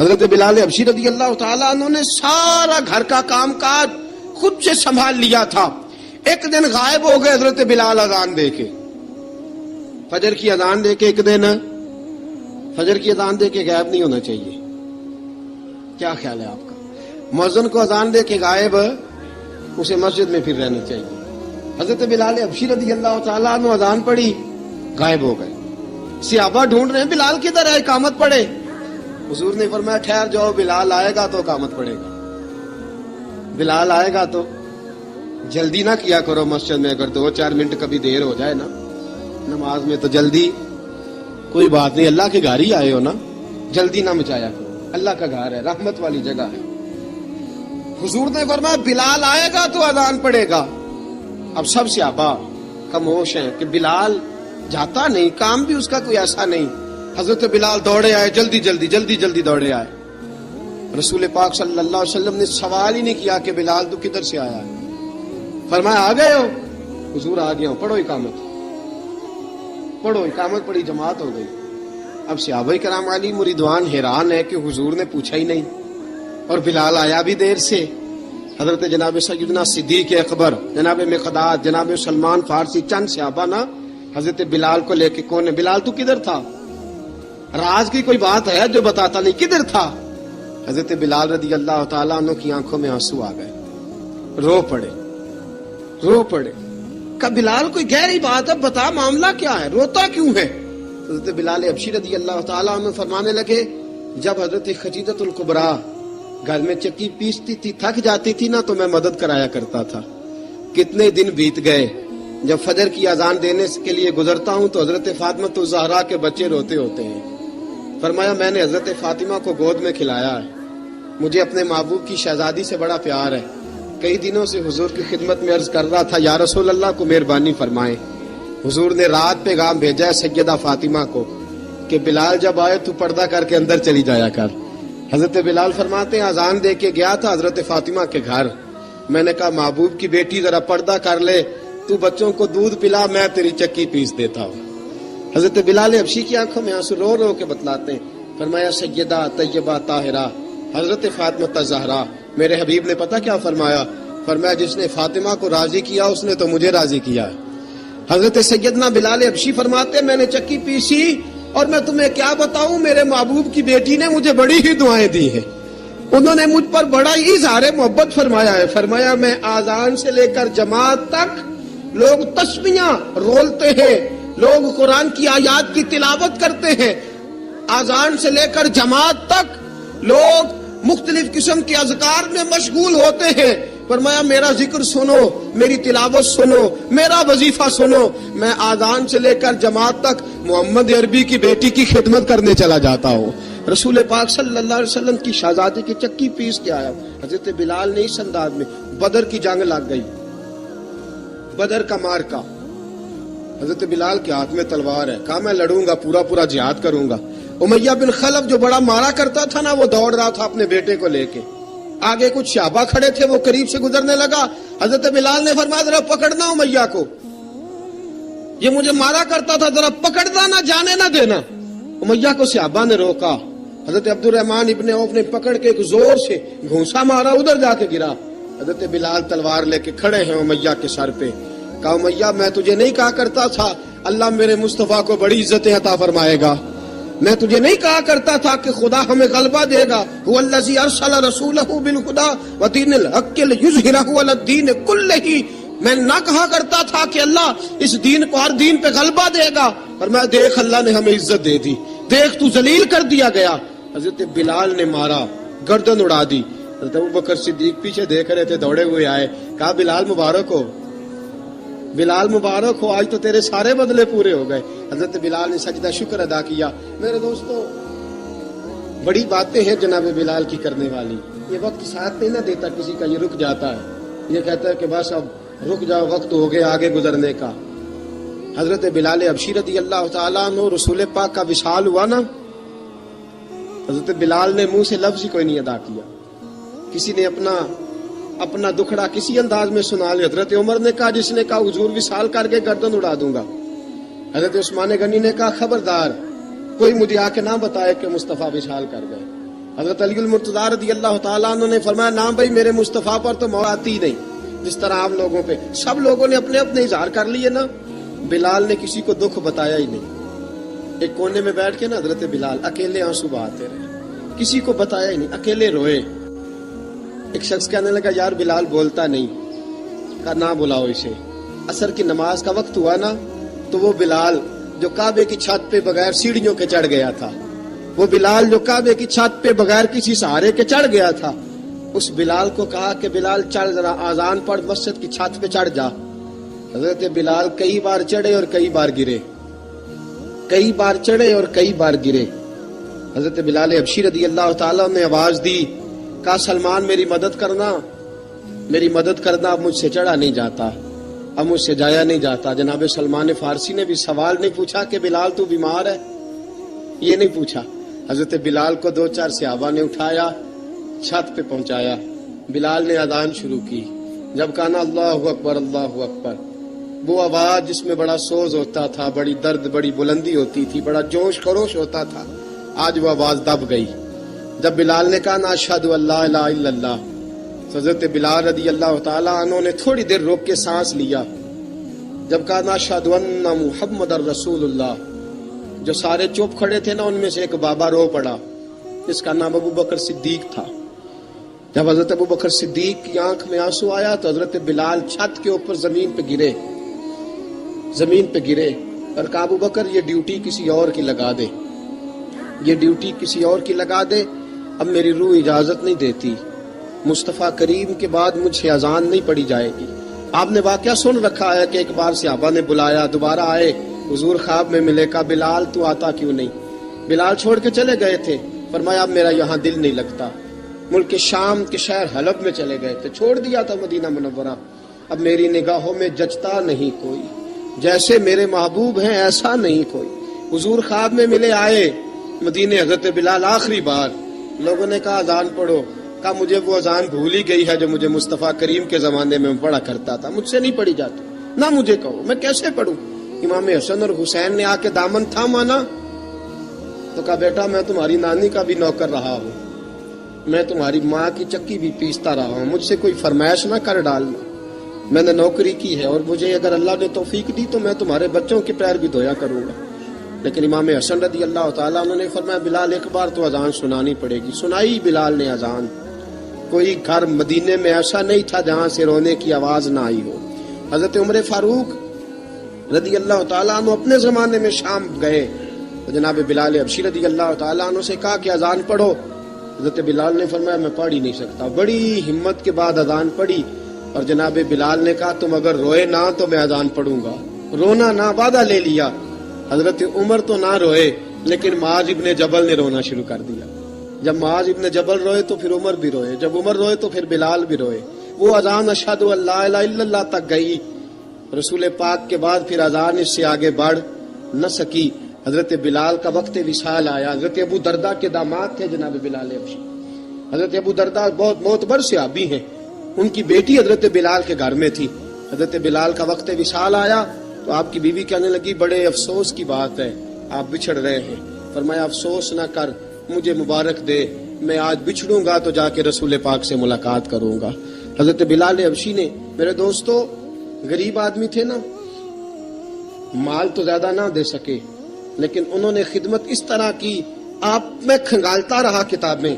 حضرت بلال حبشی رضی اللہ تعالیٰ عنہ نے سارا گھر کا کام کاج خود سے سنبھال لیا تھا. ایک دن غائب ہو گئے حضرت بلال اذان دے کے, فجر کی اذان دے کے. ایک دن فجر کی اذان دے کے غائب نہیں ہونا چاہیے. کیا خیال ہے آپ کا؟ مؤذن کو اذان دے کے غائب, اسے مسجد میں پھر رہنا چاہیے. حضرت بلال حبشی رضی اللہ تعالیٰ عنہ اذان پڑھی, غائب ہو گئے. صحابہ ڈھونڈ رہے ہیں بلال کدھر ہے, اقامت پڑھے. حضور نے فرمایا ٹھہر جاؤ, بلال آئے گا تو اقامت پڑھے گا. بلال آئے گا تو جلدی نہ کیا کرو مسجد میں. اگر 2-4 منٹ کبھی دیر ہو جائے نا نماز میں تو جلدی کوئی بات نہیں, اللہ کے گھر ہی آئے ہو نا, جلدی نہ مچایا کرو. اللہ کا گھر ہے, رحمت والی جگہ ہے. حضور نے فرمایا بلال آئے گا تو اذان پڑھے گا. اب سب صحابہ خاموش ہیں کہ بلال جاتا نہیں, کام بھی اس کا کوئی ایسا نہیں. حضرت بلال دوڑے آئے, جلدی دوڑے آئے. رسول پاک صلی اللہ علیہ وسلم نے سوال ہی نہیں کیا کہ بلال تو کدھر سے آیا ہے. فرمایا آ گئے ہو؟ حضور آ گیا ہوں. پڑھو اقامت پڑھی, جماعت ہو گئی. اب صحابہ کرام علی مریدوان حیران ہے کہ حضور نے پوچھا ہی نہیں اور بلال آیا بھی دیر سے. حضرت جناب سیدنا صدیق اکبر, جناب مقداد, جناب سلمان فارسی, چند صحابہ نا حضرت بلال کو لے کے, کون ہے بلال تو کدھر تھا؟ راز کی کوئی بات ہے جو بتاتا نہیں, کدھر تھا؟ حضرت بلال رضی اللہ تعالیٰ عنہ کی آنکھوں میں آنسو آ گئے, رو پڑے. کہ بلال کوئی گہری بات ہے, بتا معاملہ کیا ہے, روتا کیوں ہے؟ حضرت بلال حبشی رضی اللہ تعالیٰ عنہ فرمانے لگے جب حضرت خدیجہ الکبریٰ گھر میں چکی پیستی تھی, تھک جاتی تھی نا, تو میں مدد کرایا کرتا تھا. کتنے دن بیت گئے, جب فجر کی اذان دینے کے لیے گزرتا ہوں تو حضرت فاطمہ الزہرا کے بچے روتے ہوتے ہیں. فرمایا میں نے حضرت فاطمہ کو گود میں کھلایا ہے. مجھے اپنے محبوب کی شہزادی سے بڑا پیار ہے. کئی دنوں سے حضور کی خدمت میں عرض کر رہا تھا یا رسول اللہ کو مہربانی فرمائیں. حضور نے رات پیغام بھیجا ہے سیدہ فاطمہ کو کہ بلال جب آئے تو پردہ کر کے اندر چلی جایا کر. حضرت بلال فرماتے ہیں اذان دے کے گیا تھا حضرت فاطمہ کے گھر. میں نے کہا محبوب کی بیٹی ذرا پردہ کر لے, تو بچوں کو دودھ پلا, میں تیری چکی پیس دیتا ہوں. حضرت بلال حبشی کی آنکھوں میں آنسو رو کے بتلاتے ہیں. فرمایا سیدہ طیبہ طاہرہ حضرت فاطمہ الزہرا, میرے حبیب نے پتہ کیا فرمایا؟ فرمایا جس نے فاطمہ کو راضی کیا اس نے تو مجھے راضی کیا. حضرت سیدنا بلال حبشی فرماتے میں نے چکی پیسی اور میں تمہیں کیا بتاؤں, میرے محبوب کی بیٹی نے مجھے بڑی ہی دعائیں دی ہیں. انہوں نے مجھ پر بڑا ہی اظہار محبت فرمایا ہے. فرمایا میں آذان سے لے کر جماعت تک لوگ تسبیحاں رولتے ہیں, لوگ قرآن کی آیات کی تلاوت کرتے ہیں. آذان سے لے کر جماعت تک لوگ مختلف قسم کے اذکار میں مشغول ہوتے ہیں. فرمایا میرا ذکر سنو, میری تلاوت سنو, میرا وظیفہ سنو. میں آذان سے لے کر جماعت تک محمد عربی کی بیٹی کی خدمت کرنے چلا جاتا ہوں. رسول پاک صلی اللہ علیہ وسلم کی شہزادی کی چکی پیس کے آیا. حضرت بلال نے اس انداز میں, بدر کی جنگ لگ گئی, بدر کا مارکا, حضرت بلال کے ہاتھ میں تلوار ہے. کہا میں لڑوں گا, پورا جہاد کروں گا. امیہ بن خلف جو بڑا مارا کرتا تھا نا, وہ دوڑ رہا تھا اپنے بیٹے کو لے کے. آگے کچھ صحابہ کھڑے تھے, وہ قریب سے گزرنے لگا. حضرت بلال نے فرمایا ذرا پکڑنا امیہ کو, یہ مجھے مارا کرتا تھا, ذرا پکڑنا, نہ جانے نہ دینا. امیہ کو صحابہ نے روکا. حضرت عبد الرحمن ابن عوف نے پکڑ کے ایک زور سے گھونسا مارا, ادھر جا کے گرا. حضرت بلال تلوار لے کے کھڑے ہیں امیہ کے سر پہ. کہا امیہ میں تجھے نہیں کہا کرتا تھا اللہ میرے مصطفیٰ کو بڑی عزتیں عطا فرمائے گا؟ میں تجھے نہیں کہا کرتا تھا کہ خدا ہمیں غلبہ دے گا؟ هو الذی ارسل رسولہ بالہدی ودین الحق لیظہرہ علی الدین کلہ. میں نہ کہا کرتا تھا کہ اللہ اس دین کو ہر دین پہ غلبہ دے گا, پر میں دیکھ اللہ نے ہمیں عزت دے دی, دیکھ تو ذلیل کر دیا گیا. حضرت بلال نے مارا, گردن اڑا دی. حضرت ابوبکر صدیق پیچھے دیکھ رہے تھے, دوڑے ہوئے آئے. کہا بلال مبارک ہو, بلال مبارک ہو, آج تو تیرے سارے بدلے پورے ہو گئے. حضرت بلال نے سجدہ شکر ادا کیا. میرے دوستو بڑی باتیں ہیں جناب بلال کی کرنے والی. یہ وقت ساتھ نہیں نہ دیتا کسی کا, یہ رک جاتا ہے, یہ کہتا ہے کہ بس اب رک جاؤ, وقت ہو گیا آگے گزرنے کا. حضرت بلال حبشی رضی اللہ تعالیٰ عنہ رسول پاک کا وصال ہوا نا, حضرت بلال نے منہ سے لفظ ہی کوئی نہیں ادا کیا. کسی نے اپنا دکھڑا کسی انداز میں سنا لیا. حضرت عمر نے کہا, جس نے کہا حضور وصال کر کے گردن اڑا دوں گا. حضرت عثمان غنی نے کہا خبردار کوئی مجھے آ کے نہ بتائے کہ مصطفیٰ وصال کر گئے. حضرت علی المرتضیٰ رضی اللہ تعالیٰ عنہ نے فرمایا نہ بھائی میرے مصطفیٰ پر تو موت آتی ہی نہیں جس طرح عام لوگوں پہ. سب لوگوں نے اپنے اپنے اظہار کر لیے نا. بلال نے کسی کو دکھ بتایا ہی نہیں. ایک کونے میں بیٹھ کے نا حضرت بلال اکیلے آنسو بہاتے رہے, کسی کو بتایا ہی نہیں, اکیلے روئے. ایک شخص کہنے لگا یار بلال بولتا نہیں. کہا نہ بلاؤ اسے. عصر کی نماز کا وقت ہوا نا تو وہ بلال جو کعبے کی چھت پہ بغیر سیڑھیوں کے چڑھ گیا تھا, وہ بلال جو کعبے کی چھت پہ بغیر کسی سہارے کے چڑھ گیا تھا, اس بلال کو کہا کہ بلال چڑھ ذرا آذان پڑھ مسجد کی چھت پہ چڑھ جا. حضرت بلال کئی بار چڑھے اور کئی بار گرے, کئی بار چڑھے اور کئی بار گرے. حضرت بلال حبشی رضی اللہ تعالیٰ نے آواز دی, کہا سلمان میری مدد کرنا, میری مدد کرنا, اب مجھ سے چڑھا نہیں جاتا, اب مجھ سے جایا نہیں جاتا. جناب سلمان فارسی نے بھی سوال نہیں پوچھا کہ بلال تو بیمار ہے, یہ نہیں پوچھا. حضرت بلال کو 2-4 صحابہ نے اٹھایا, چھت پہ پہنچایا. بلال نے اذان شروع کی. جب کہا نا اللہ اکبر اللہ اکبر, وہ آواز جس میں بڑا سوز ہوتا تھا, بڑی درد, بڑی بلندی ہوتی تھی, بڑا جوش خروش ہوتا تھا, آج وہ آواز دب گئی. جب بلال نے کہا نا اشہد ان لا الہ الا اللہ, حضرت بلال رضی اللہ تعالیٰ عنہ نے تھوڑی دیر روک کے سانس لیا. جب کہا نا اشہد ان محمد رسول اللہ, جو سارے چپ کھڑے تھے نا ان میں سے ایک بابا رو پڑا, جس کا نام ابو بکر صدیق تھا. جب حضرت ابو بکر صدیق کی آنکھ میں آنسو آیا تو حضرت بلال چھت کے اوپر زمین پہ گرے, زمین پہ گرے اور کہا ابو بکر یہ ڈیوٹی کسی اور کی لگا دے, یہ ڈیوٹی کسی اور کی لگا دے, اب میری روح اجازت نہیں دیتی, مصطفیٰ کریم کے بعد مجھے اذان نہیں پڑی جائے گی. آپ نے واقعہ سن رکھا ہے کہ ایک بار صحابہ نے بلایا, دوبارہ آئے, حضور خواب میں ملے, کہا بلال تو آتا کیوں نہیں. بلال چھوڑ کے چلے گئے تھے, فرمایا اب میرا یہاں دل نہیں لگتا. ملک شام کے شہر حلب میں چلے گئے تھے, چھوڑ دیا تھا مدینہ منورہ, اب میری نگاہوں میں جچتا نہیں کوئی, جیسے میرے محبوب ہیں ایسا نہیں کوئی. حضور خواب میں ملے, آئے مدینے, حضرت بلال آخری بار. لوگوں نے کہا اذان پڑھو, کہا مجھے وہ اذان بھول ہی گئی ہے جو مجھے مصطفیٰ کریم کے زمانے میں پڑھا کرتا تھا, مجھ سے نہیں پڑھی جاتی, نہ مجھے کہو, میں کیسے پڑھوں. امام حسن اور حسین نے آ کے دامن تھاما نا تو کہا بیٹا میں تمہاری نانی کا بھی نوکر رہا ہوں, میں تمہاری ماں کی چکی بھی پیستا رہا ہوں, مجھ سے کوئی فرمائش نہ کر ڈالنا, میں نے نوکری کی ہے, اور مجھے اگر اللہ نے توفیق دی تو میں تمہارے بچوں کے پیر بھی دھویا کروں گا. لیکن امام حسن رضی اللہ تعالیٰ عنہ نے فرمایا بلال ایک بار تو اذان سنانی پڑے گی. سنائی بلال نے اذان. کوئی گھر مدینے میں ایسا نہیں تھا جہاں سے رونے کی آواز نہ آئی ہو. حضرت عمر فاروق رضی اللہ تعالیٰ عنہ اپنے زمانے میں شام گئے تو جناب بلال حبشی رضی اللہ تعالیٰ عنہ سے کہا کہ اذان پڑھو. حضرت بلال نے فرمایا میں پڑھ ہی نہیں سکتا. بڑی ہمت کے بعد اذان پڑھی اور جناب بلال نے کہا تم اگر روئے نہ تو میں اذان پڑھوں گا, رونا نہ, وعدہ لے لیا. حضرت عمر تو نہ روئے لیکن معاذ ابن جبل نے رونا شروع کر دیا. جب معاذ ابن جبل روئے تو پھر عمر بھی روئے, جب عمر روئے تو پھر بلال بھی روئے. وہ اذان اشہد ان لا الہ الا اللہ تک گئی. رسول پاک کے بعد پھر اذان اس سے آگے بڑھ نہ سکی. حضرت بلال کا وقت وصال آیا. حضرت ابو درداء کے داماد تھے جناب بلال حبشی. حضرت ابو درداء بہت معتبر صحابی ہیں, ان کی بیٹی حضرت بلال کے گھر میں تھی. حضرت بلال کا وقت وصال آیا تو آپ کی بیوی کہنے لگی بڑے افسوس کی بات ہے, آپ بچھڑ رہے ہیں. فرمایا افسوس نہ کر, مجھے مبارک دے, میں آج بچھڑوں گا تو جا کے رسول پاک سے ملاقات کروں گا. حضرت بلال حبشی نے, میرے دوستو, غریب آدمی تھے نا, مال تو زیادہ نہ دے سکے لیکن انہوں نے خدمت اس طرح کی, آپ میں کھنگالتا رہا کتابیں.